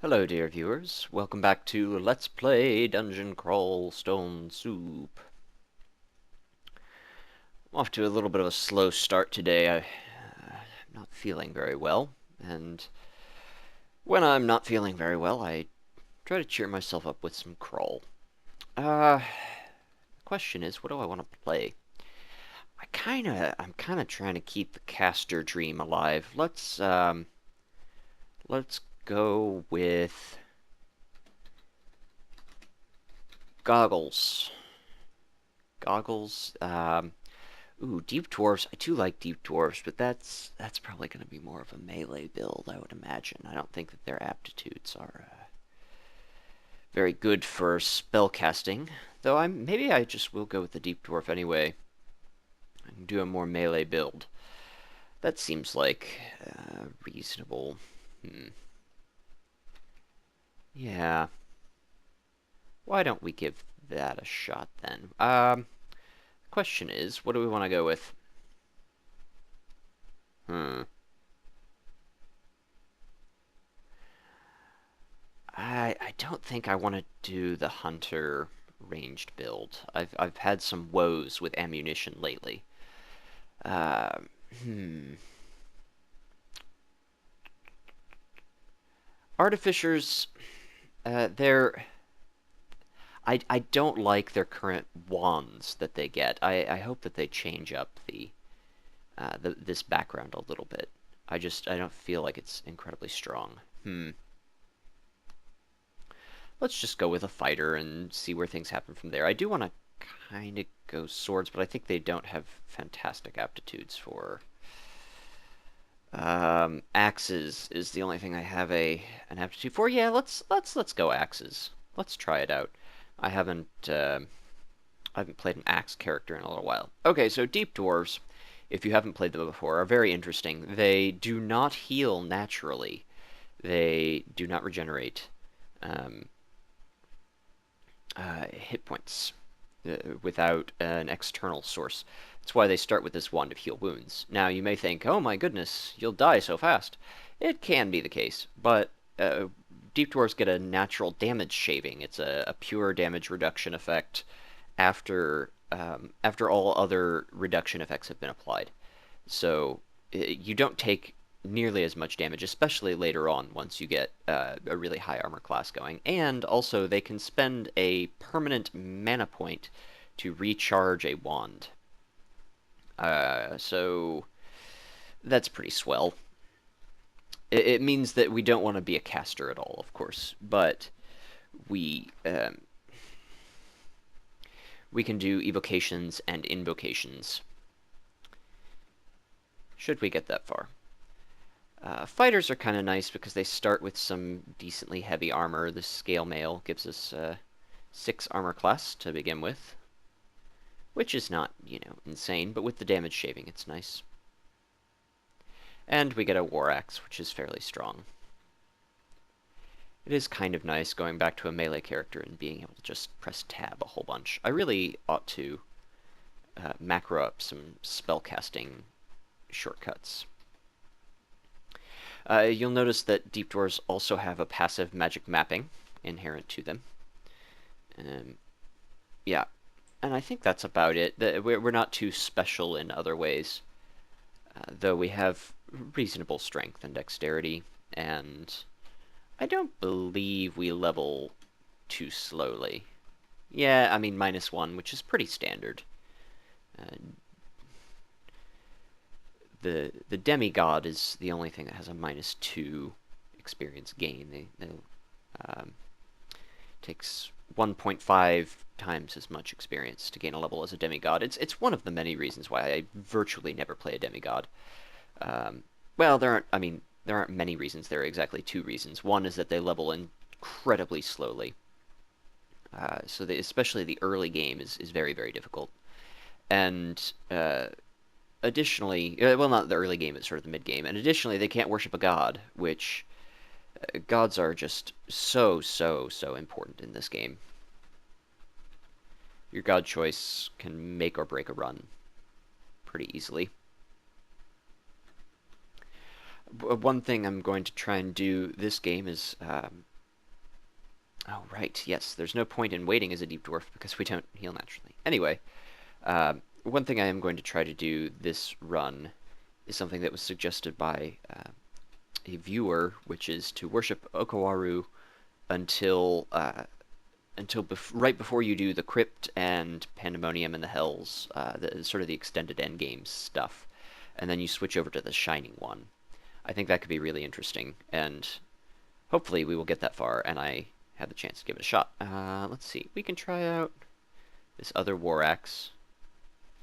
Hello, dear viewers. Welcome back to Let's Play Dungeon Crawl Stone Soup. I'm off to a little bit of a slow start today. I'm not feeling very well, and when I'm not feeling very well, I try to cheer myself up with some crawl. The question is, what do I want to play? I'm kinda trying to keep the caster dream alive. Let's go with goggles. Goggles. Ooh, deep dwarfs. I do like deep dwarfs, but that's probably going to be more of a melee build, I would imagine. I don't think that their aptitudes are very good for spell casting. Though maybe I just will go with the deep dwarf anyway and do a more melee build. That seems like reasonable. Yeah. Why don't we give that a shot then? Question is, what do we want to go with? Hmm. I don't think I want to do the hunter ranged build. I've had some woes with ammunition lately. Uh, hmm. Artificers, they're I don't like their current wands that they get. I hope that they change up this background a little bit. I don't feel like it's incredibly strong. Let's just go with a fighter and see where things happen from there. I do want to kind of go swords, but I think they don't have fantastic aptitudes for. Axes is the only thing I have an aptitude for. Yeah, let's go axes. Let's try it out. I haven't played an axe character in a little while. Okay, so deep dwarves, if you haven't played them before, are very interesting. They do not heal naturally. They do not regenerate. Um, hit points without an external source. That's why they start with this wand of heal wounds. Now, you may think, oh my goodness, you'll die so fast. It can be the case, but deep dwarves get a natural damage shaving. It's a pure damage reduction effect after all other reduction effects have been applied. So you don't take nearly as much damage, especially later on once you get a really high armor class going. And also, they can spend a permanent mana point to recharge a wand. So that's pretty swell. It means that we don't want to be a caster at all, of course, but we we can do evocations and invocations should we get that far. Fighters are kind of nice because they start with some decently heavy armor. The scale mail gives us 6 armor class to begin with, which is not, insane, but with the damage shaving, it's nice. And we get a war axe, which is fairly strong. It is kind of nice going back to a melee character and being able to just press tab a whole bunch. I really ought to macro up some spellcasting shortcuts. You'll notice that deep dwarves also have a passive magic mapping inherent to them. Yeah, and I think that's about it. We're not too special in other ways, though we have reasonable strength and dexterity, and I don't believe we level too slowly. Yeah, I mean -1, which is pretty standard. Uh, the demigod is the only thing that has a -2 experience gain. They takes 1.5 times as much experience to gain a level as a demigod. It's one of the many reasons why I virtually never play a demigod. Well, there aren't many reasons. There are exactly 2 reasons. One is that they level incredibly slowly. So especially the early game is very, very difficult. And additionally, well, not the early game, it's sort of the mid game. And additionally, they can't worship a god, which gods are just so important in this game. Your god choice can make or break a run pretty easily. One thing I'm going to try and do this game is Oh, right, yes. There's no point in waiting as a deep dwarf because we don't heal naturally. Anyway, one thing I am going to try to do this run is something that was suggested by a viewer, which is to worship Okawaru until right before you do the Crypt and Pandemonium and the Hells, sort of the extended endgame stuff, and then you switch over to the Shining one. I think that could be really interesting, and hopefully we will get that far, and I have the chance to give it a shot. Let's see. We can try out this other War Axe.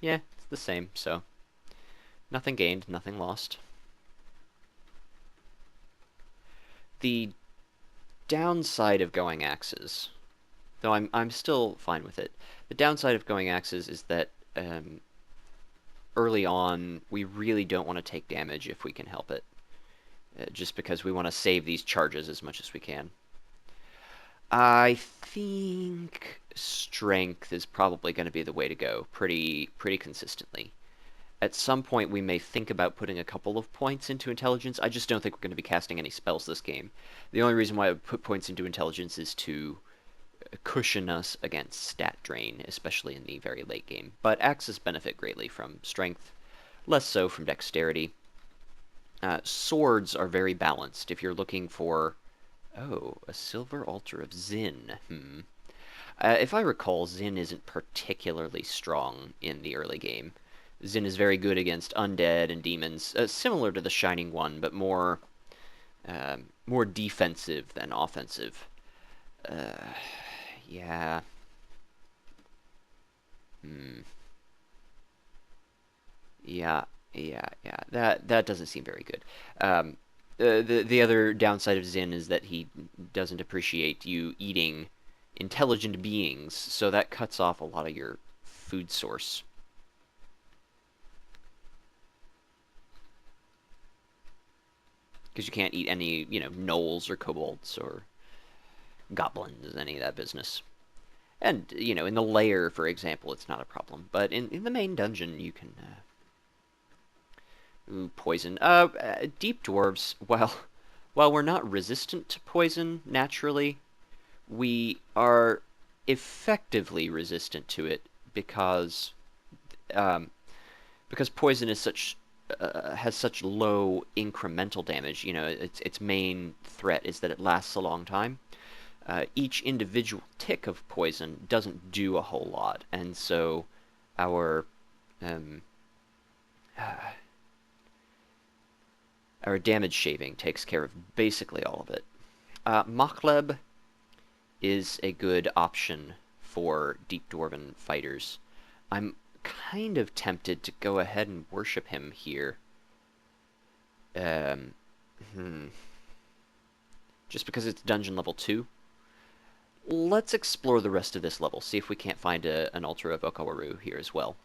Yeah, it's the same, so nothing gained, nothing lost. The downside of going axes, though I'm still fine with it. The downside of going axes is that early on we really don't want to take damage if we can help it, just because we want to save these charges as much as we can. I think strength is probably going to be the way to go, pretty consistently. At some point, we may think about putting a couple of points into intelligence. I just don't think we're going to be casting any spells this game. The only reason why I would put points into intelligence is to cushion us against stat drain, especially in the very late game. But axes benefit greatly from strength, less so from dexterity. Swords are very balanced. If you're looking for... Oh, a silver altar of Zin. If I recall, Zin isn't particularly strong in the early game. Zin is very good against undead and demons, similar to the Shining One, but more defensive than offensive. Yeah. Yeah, yeah. That doesn't seem very good. The other downside of Zin is that he doesn't appreciate you eating intelligent beings, so that cuts off a lot of your food source. Because you can't eat any, gnolls or kobolds or goblins, any of that business. And, in the lair, for example, it's not a problem. But in the main dungeon, you can... Ooh, poison. Deep dwarves, while we're not resistant to poison naturally, we are effectively resistant to it um, because poison is has such low incremental damage. Its main threat is that it lasts a long time. Each individual tick of poison doesn't do a whole lot, and so our um, our damage shaving takes care of basically all of it. Machleb is a good option for deep dwarven fighters. I'm kind of tempted to go ahead and worship him here. Um, Just because it's dungeon level 2. Let's explore the rest of this level, see if we can't find an altar of Okawaru here as well.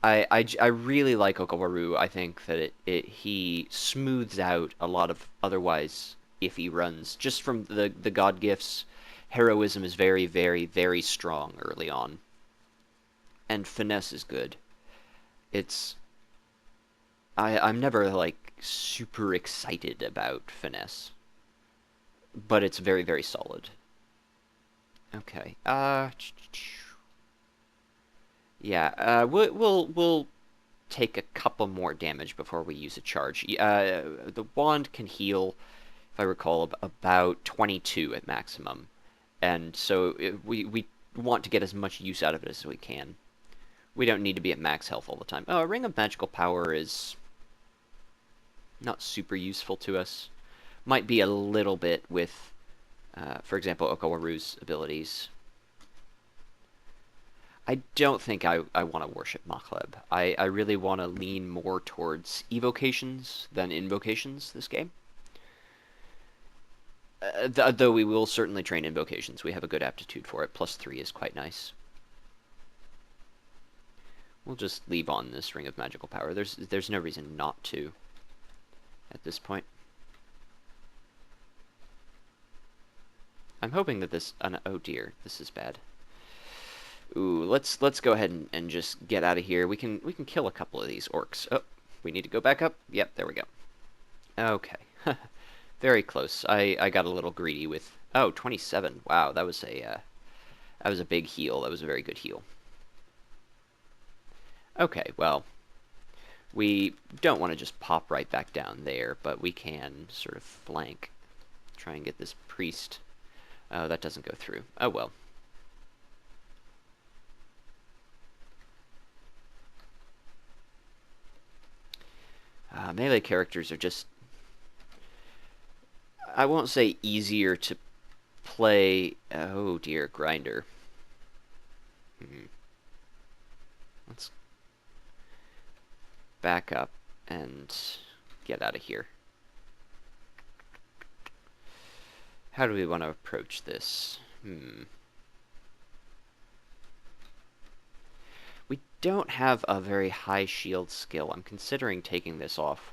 I really like Okawaru. I think that he smooths out a lot of otherwise iffy runs. Just from the god gifts, heroism is very, very, very strong early on. And finesse is good. I'm never, like, super excited about finesse. But it's very, very solid. Okay. Yeah, we'll take a couple more damage before we use a charge. The wand can heal, if I recall, about 22 at maximum, and so we want to get as much use out of it as we can. We don't need to be at max health all the time. Oh, a ring of magical power is not super useful to us. Might be a little bit with, for example, Okawaru's abilities. I don't think I want to worship Machleb. I really want to lean more towards evocations than invocations this game. Though we will certainly train invocations. We have a good aptitude for it. +3 is quite nice. We'll just leave on this Ring of Magical Power. There's no reason not to at this point. I'm hoping that this... oh dear, this is bad. Ooh, let's go ahead and just get out of here. We can kill a couple of these orcs. Oh, we need to go back up. Yep, there we go. Okay. Very close. I got a little greedy with... Oh, 27. Wow, that was a big heal. That was a very good heal. Okay, well, we don't want to just pop right back down there, but we can sort of flank. Try and get this priest. Oh, that doesn't go through. Oh, well. Melee characters are just... I won't say easier to play... Oh, dear, grinder. Let's back up and get out of here. How do we want to approach this? We don't have a very high shield skill. I'm considering taking this off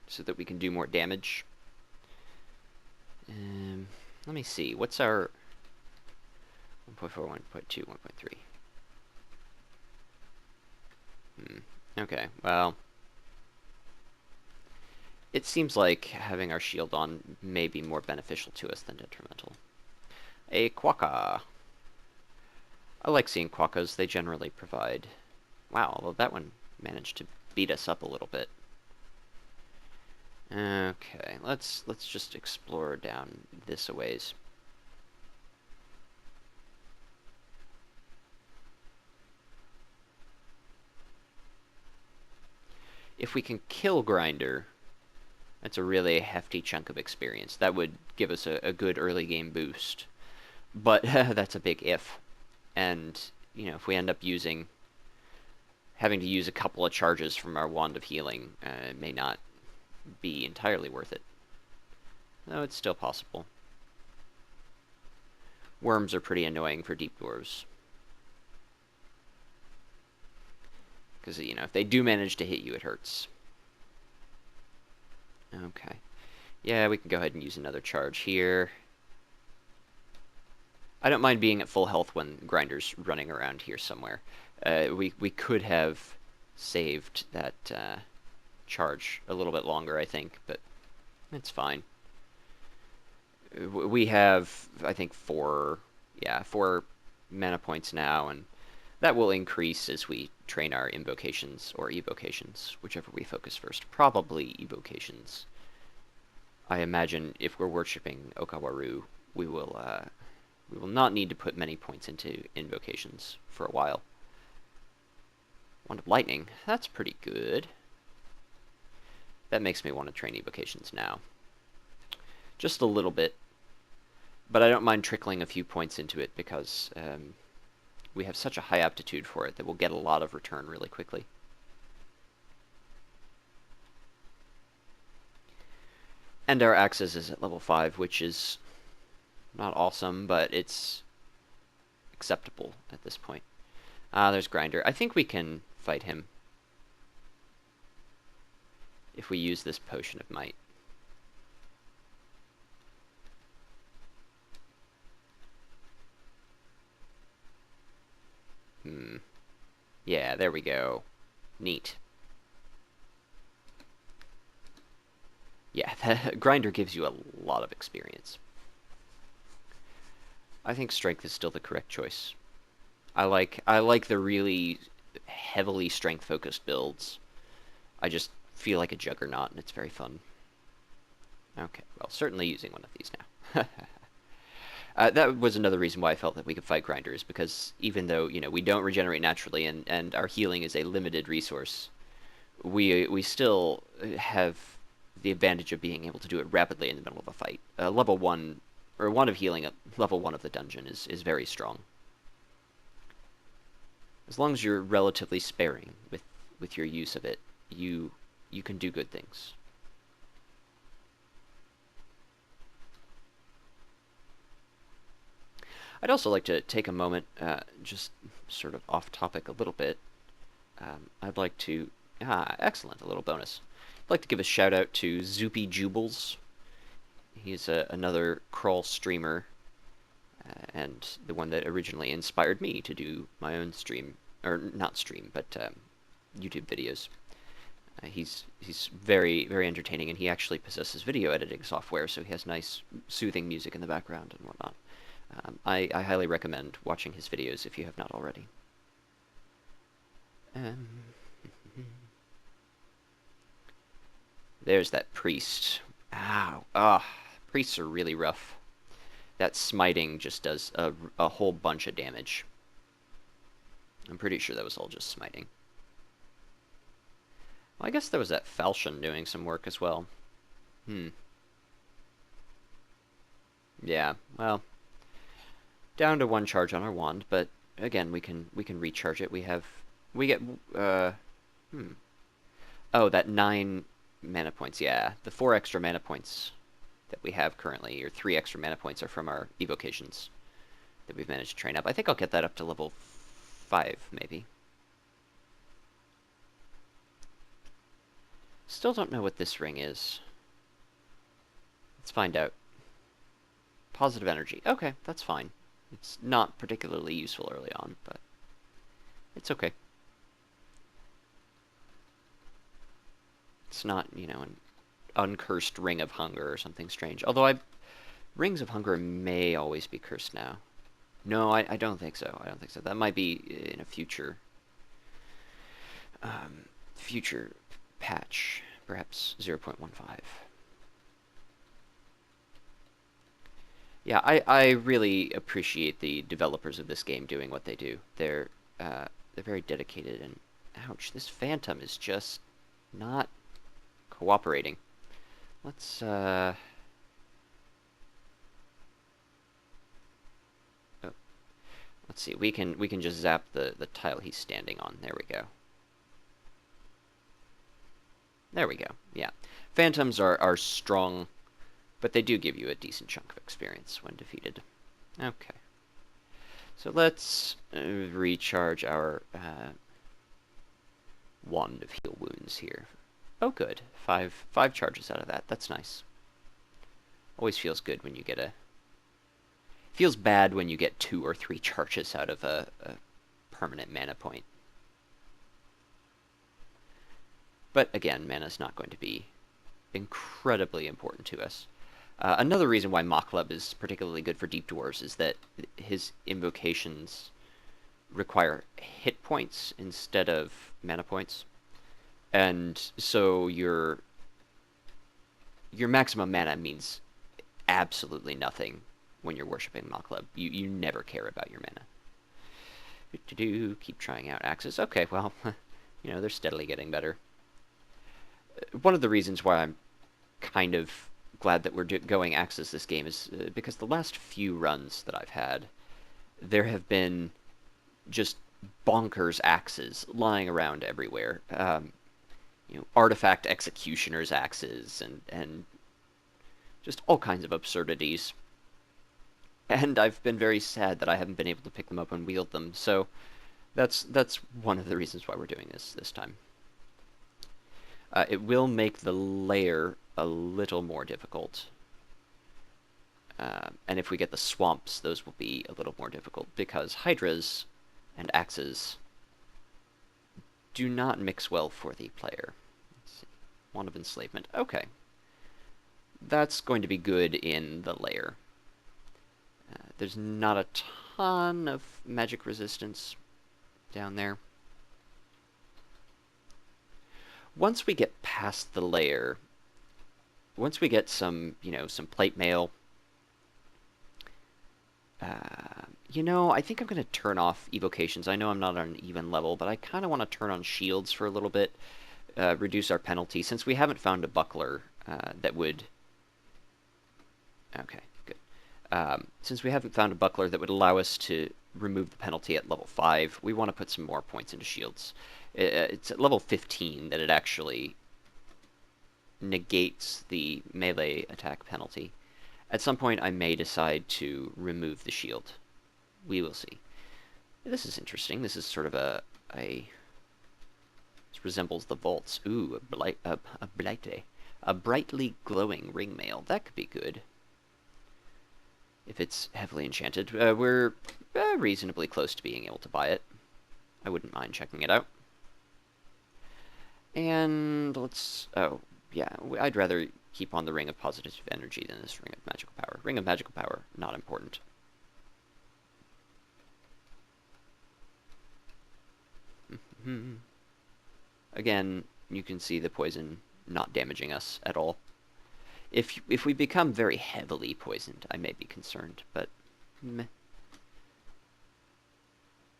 so that we can do more damage. Let me see. What's our 1.4, 1.2, 1.3? Okay, well, it seems like having our shield on may be more beneficial to us than detrimental. A quokka. I like seeing quokkas. They generally provide... Wow, although that one managed to beat us up a little bit. Okay, let's just explore down this a ways. If we can kill Grinder, that's a really hefty chunk of experience. That would give us a good early game boost. But that's a big if. And, you know, if we end up having to use a couple of charges from our Wand of Healing, it may not be entirely worth it. Though it's still possible. Worms are pretty annoying for deep dwarves. Because, you know, if they do manage to hit you, it hurts. Okay. Yeah, we can go ahead and use another charge here. I don't mind being at full health when Grinder's running around here somewhere. We could have saved that charge a little bit longer, I think, but it's fine. We have, I think, four mana points now, and that will increase as we train our invocations or evocations, whichever we focus first. Probably evocations. I imagine if we're worshipping Okawaru, we will not need to put many points into invocations for a while. Wand of Lightning, that's pretty good. That makes me want to train evocations now. Just a little bit. But I don't mind trickling a few points into it because we have such a high aptitude for it that we'll get a lot of return really quickly. And our Axis is at level 5, which is not awesome, but it's acceptable at this point. There's Grinder. I think we can fight him if we use this Potion of Might. Yeah, there we go. Neat. Yeah, the Grinder gives you a lot of experience. I think Strength is still the correct choice. I like the really heavily strength-focused builds. I just feel like a juggernaut, and it's very fun. Okay, well, certainly using one of these now. That was another reason why I felt that we could fight Grinders, because even though, you know, we don't regenerate naturally and our healing is a limited resource, we still have the advantage of being able to do it rapidly in the middle of a fight. Level 1, or Wand of Healing at level 1 of the dungeon is very strong. As long as you're relatively sparing with your use of it, you can do good things. I'd also like to take a moment, just sort of off topic a little bit. I'd like to... excellent, a little bonus. I'd like to give a shout out to Zoopy Jubles. He's another crawl streamer, and the one that originally inspired me to do my own stream, or not stream, but YouTube videos. He's very very entertaining, and he actually possesses video editing software, so he has nice soothing music in the background and whatnot. I highly recommend watching his videos if you have not already. Um, there's that priest. Ow. Ah, priests are really rough. That smiting just does a whole bunch of damage. I'm pretty sure that was all just smiting. Well, I guess there was that falchion doing some work as well. Yeah, well, down to 1 charge on our wand, but again, we can recharge it. We get oh, that 9 mana points. Yeah, the 4 extra mana points that we have currently, or 3 extra mana points, are from our evocations that we've managed to train up. I think I'll get that up to level 5, maybe. Still don't know what this ring is. Let's find out. Positive energy. Okay, that's fine. It's not particularly useful early on, but it's okay. It's not, you know, an uncursed ring of hunger or something strange. Although rings of hunger may always be cursed now. No, I don't think so. I don't think so. That might be in a future future patch, perhaps 0.15. Yeah, I really appreciate the developers of this game doing what they do. They're very dedicated, and ouch, this phantom is just not cooperating. Let's oh, let's see. We can just zap the tile he's standing on. There we go. There we go. Yeah, phantoms are strong, but they do give you a decent chunk of experience when defeated. Okay. So let's recharge our wand of heal wounds here. Oh, good. Five charges out of that. That's nice. Always feels good when you get a... Feels bad when you get 2 or 3 charges out of a permanent mana point. But again, mana is not going to be incredibly important to us. Another reason why Moklub is particularly good for Deep Dwarves is that his invocations require hit points instead of mana points. And so your maximum mana means absolutely nothing when you're worshipping Moklub. You never care about your mana. Keep trying out axes. Okay, well, you know, they're steadily getting better. One of the reasons why I'm kind of glad that we're going axes this game is because the last few runs that I've had, there have been just bonkers axes lying around everywhere. You know, artifact executioner's axes and just all kinds of absurdities. And I've been very sad that I haven't been able to pick them up and wield them. So that's one of the reasons why we're doing this time. It will make the lair a little more difficult. And if we get the swamps, those will be a little more difficult, because hydras and axes do not mix well for the player. Let's see. Wand of enslavement. Okay. That's going to be good in the lair. There's not a ton of magic resistance down there. Once we get past the lair, once we get some, you know, some plate mail, you know, I think I'm going to turn off evocations. I know I'm not on an even level, but I kind of want to turn on shields for a little bit, reduce our penalty, since we haven't found a buckler that would... Okay, good. Since we haven't found a buckler that would allow us to remove the penalty at level 5, we want to put some more points into shields. It's at level 15 that it actually negates the melee attack penalty. At some point, I may decide to remove the shield. We will see. This is interesting. This is sort of this resembles the vaults. Ooh, a brightly glowing ring mail. That could be good. If it's heavily enchanted. We're reasonably close to being able to buy it. I wouldn't mind checking it out. And let's... Oh, yeah, I'd rather keep on the Ring of Positive Energy than this Ring of Magical Power. Ring of Magical Power, not important. Again, you can see the poison not damaging us at all. If we become very heavily poisoned, I may be concerned, but meh.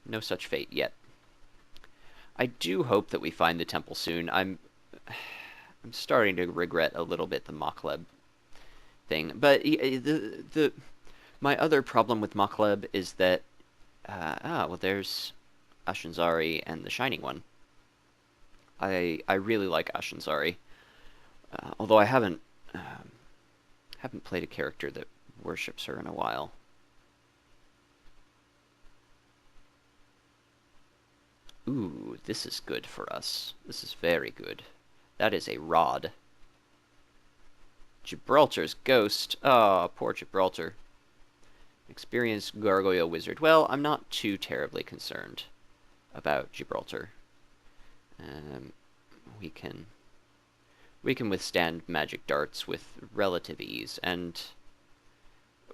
No such fate yet. I do hope that we find the temple soon. I'm starting to regret a little bit the Mokleb thing, but my other problem with Mokleb is that well, there's Ashanzari and the Shining One. I really like Ashanzari, although I haven't played a character that worships her in a while. Ooh, this is good for us. This is very good. That is a rod. Gibraltar's ghost. Oh, poor Gibraltar. Experienced gargoyle wizard. Well, I'm not too terribly concerned about Gibraltar. We can withstand magic darts with relative ease, and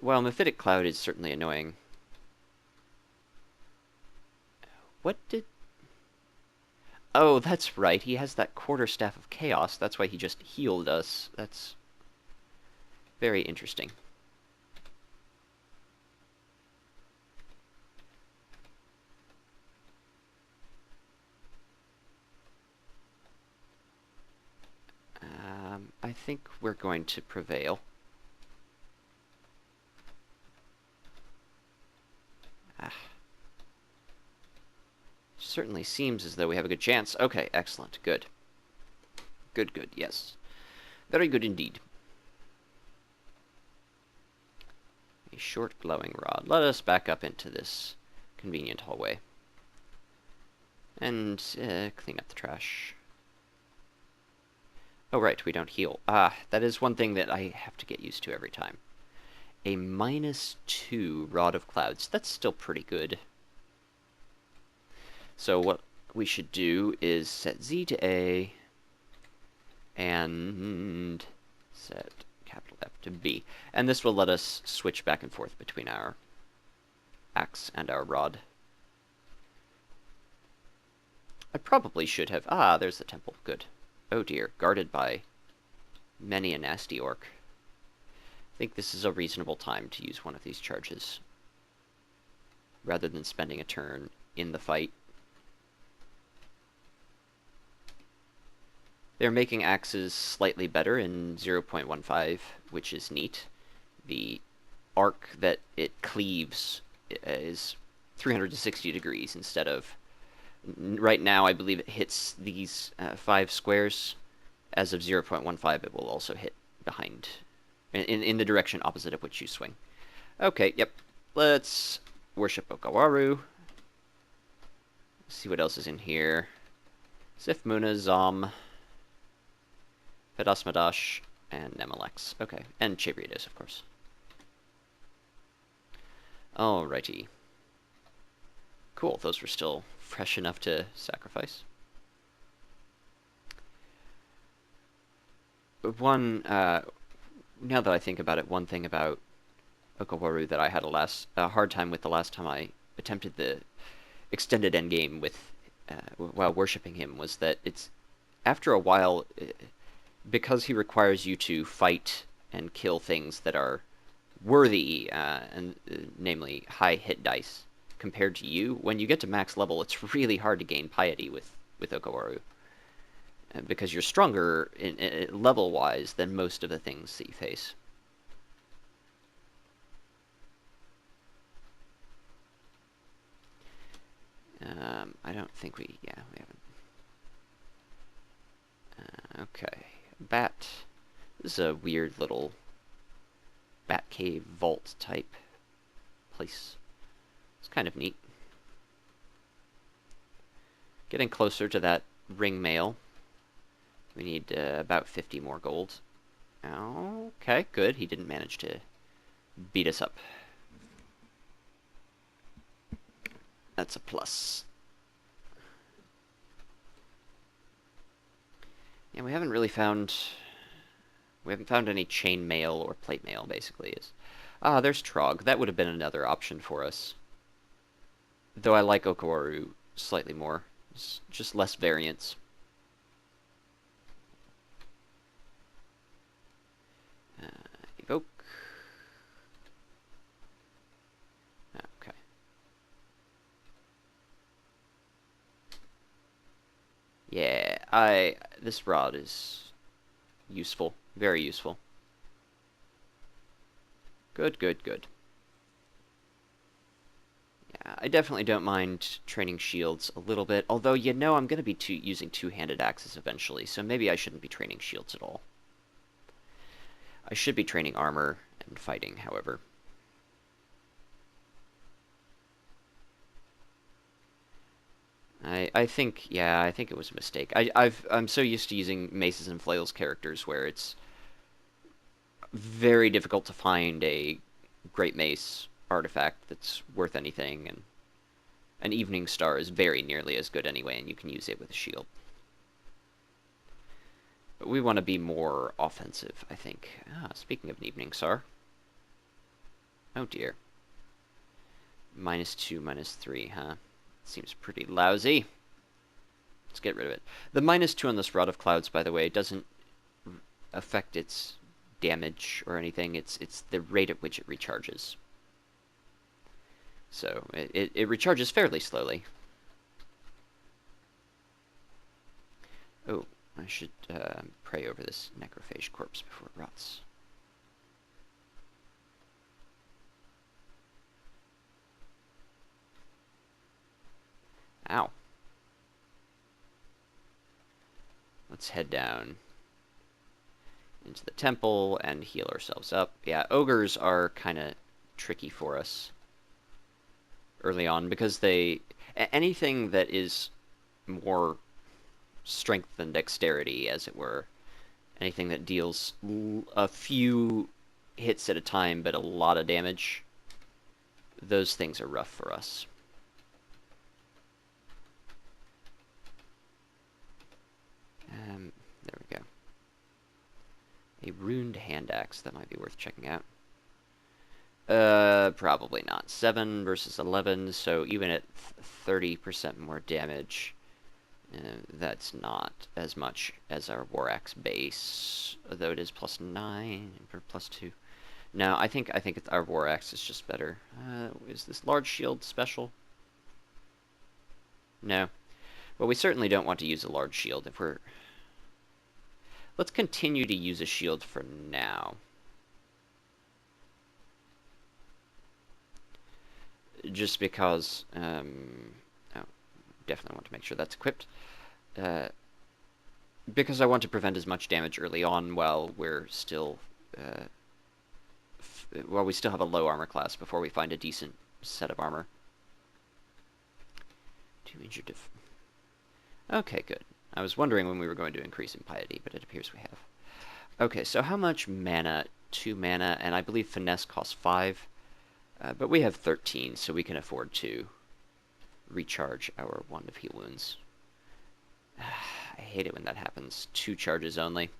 while Mephitic Cloud is certainly annoying. What did... Oh, that's right, he has that quarterstaff of chaos. That's why he just healed us. That's very interesting. I think we're going to prevail. Certainly seems as though we have a good chance. Okay, excellent. Good. Good, good, yes. Very good indeed. A short glowing rod. Let us back up into this convenient hallway. And clean up the trash. Oh, right, we don't heal. Ah, that is one thing that I have to get used to every time. A -2 Rod of Clouds. That's still pretty good. So what we should do is set Z to A and set capital F to B. And this will let us switch back and forth between our axe and our rod. I probably should have... Ah, there's the temple. Good. Oh dear, guarded by many a nasty orc. I think this is a reasonable time to use one of these charges, rather than spending a turn in the fight. They're making axes slightly better in 0.15, which is neat. The arc that it cleaves is 360 degrees instead of... Right now, I believe it hits these 5 squares. As of 0.15, it will also hit behind, in the direction opposite of which you swing. Okay, yep. Let's worship Okawaru. See what else is in here. Sifmuna, Zom, Pedasmadash, and Nemelex. Okay, and Chabriades, of course. Alrighty. Cool, those were still fresh enough to sacrifice. Now that I think about it, one thing about Okawaru that I had a hard time with the last time I attempted the extended endgame with while worshipping him was that it's after a while, because he requires you to fight and kill things that are worthy, namely high hit dice, compared to you, when you get to max level, it's really hard to gain piety with Okawaru. Because you're stronger level-wise than most of the things that you face. I don't think we haven't. Okay, bat. This is a weird little bat cave vault type place. It's kind of neat. Getting closer to that ring mail. We need about 50 more gold. Okay, good. He didn't manage to beat us up. That's a plus. Yeah, we haven't really found... We haven't found any chain mail or plate mail, basically. There's Trog. That would have been another option for us. Though I like Okawaru slightly more. It's just less variance. Evoke. Okay. Yeah, this rod is useful. Very useful. Good, good, good. Yeah, I definitely don't mind training shields a little bit, although you know I'm going to be using two-handed axes eventually, so maybe I shouldn't be training shields at all. I should be training armor and fighting, however. I think, yeah, I think it was a mistake. I'm so used to using maces and flails characters where it's very difficult to find a great mace artifact that's worth anything, and an evening star is very nearly as good anyway, and you can use it with a shield. But we want to be more offensive, I think. Speaking of an evening star. Oh dear. -2, -3, huh? Seems pretty lousy. Let's get rid of it. The -2 on this Rod of Clouds, by the way, doesn't affect its damage or anything. It's the rate at which it recharges. So it recharges fairly slowly. Oh, I should pray over this necrophage corpse before it rots. Ow. Let's head down into the temple and heal ourselves up. Yeah, ogres are kind of tricky for us early on because anything that is more strength than dexterity, as it were, anything that deals a few hits at a time but a lot of damage, those things are rough for us. There we go. A runed hand axe, that might be worth checking out. Probably not. 7 versus 11, so even at 30% more damage, that's not as much as our war axe base, though it is +9 or +2. No, I think our war axe is just better. Is this large shield special? No. Well, we certainly don't want to use a large shield if we're... Let's continue to use a shield for now. Just because... oh, definitely want to make sure that's equipped. Because I want to prevent as much damage early on while we're still... while we still have a low armor class before we find a decent set of armor. 2 injured... Okay, good. I was wondering when we were going to increase in piety, but it appears we have. Okay, so how much mana? 2 mana, and I believe finesse costs 5. But we have 13, so we can afford to recharge our wand of heal wounds. I hate it when that happens. 2 charges only.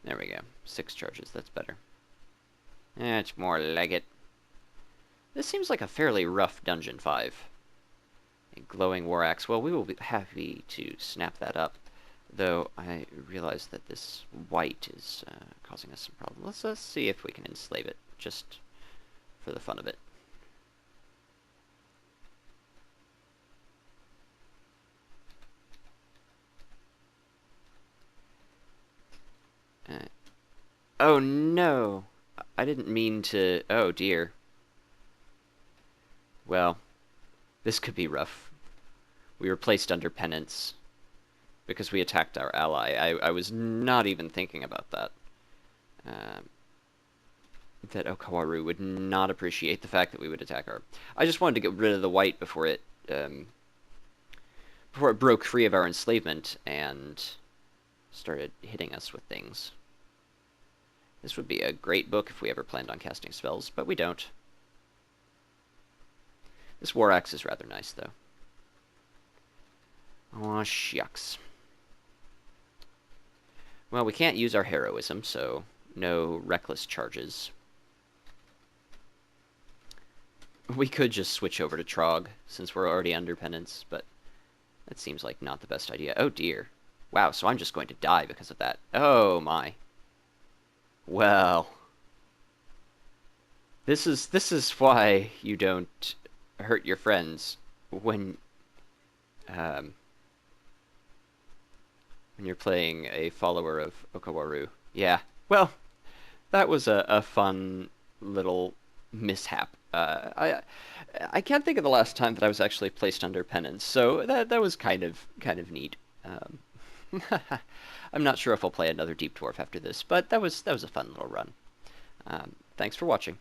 There we go. 6 charges, that's better. That's more like it. This seems like a fairly rough Dungeon 5. A glowing war axe. Well, we will be happy to snap that up, though I realize that this white is causing us some problems. Let's see if we can enslave it, just for the fun of it. Oh no! I didn't mean to... Oh dear. Well, this could be rough. We were placed under penance because we attacked our ally. I was not even thinking about that. That Okawaru would not appreciate the fact that we would attack her. I just wanted to get rid of the white before it broke free of our enslavement and started hitting us with things. This would be a great book if we ever planned on casting spells, but we don't. This war axe is rather nice, though. Aw, shucks. Well, we can't use our heroism, so no reckless charges. We could just switch over to Trog, since we're already under penance, but that seems like not the best idea. Oh dear. Wow, so I'm just going to die because of that. Oh my. Well, this is why you don't hurt your friends when um, when you're playing a follower of Okawaru. Yeah. Well, that was a fun little mishap. I can't think of the last time that I was actually placed under penance, so that was kind of neat. I'm not sure if I'll play another Deep Dwarf after this, but that was a fun little run. Thanks for watching.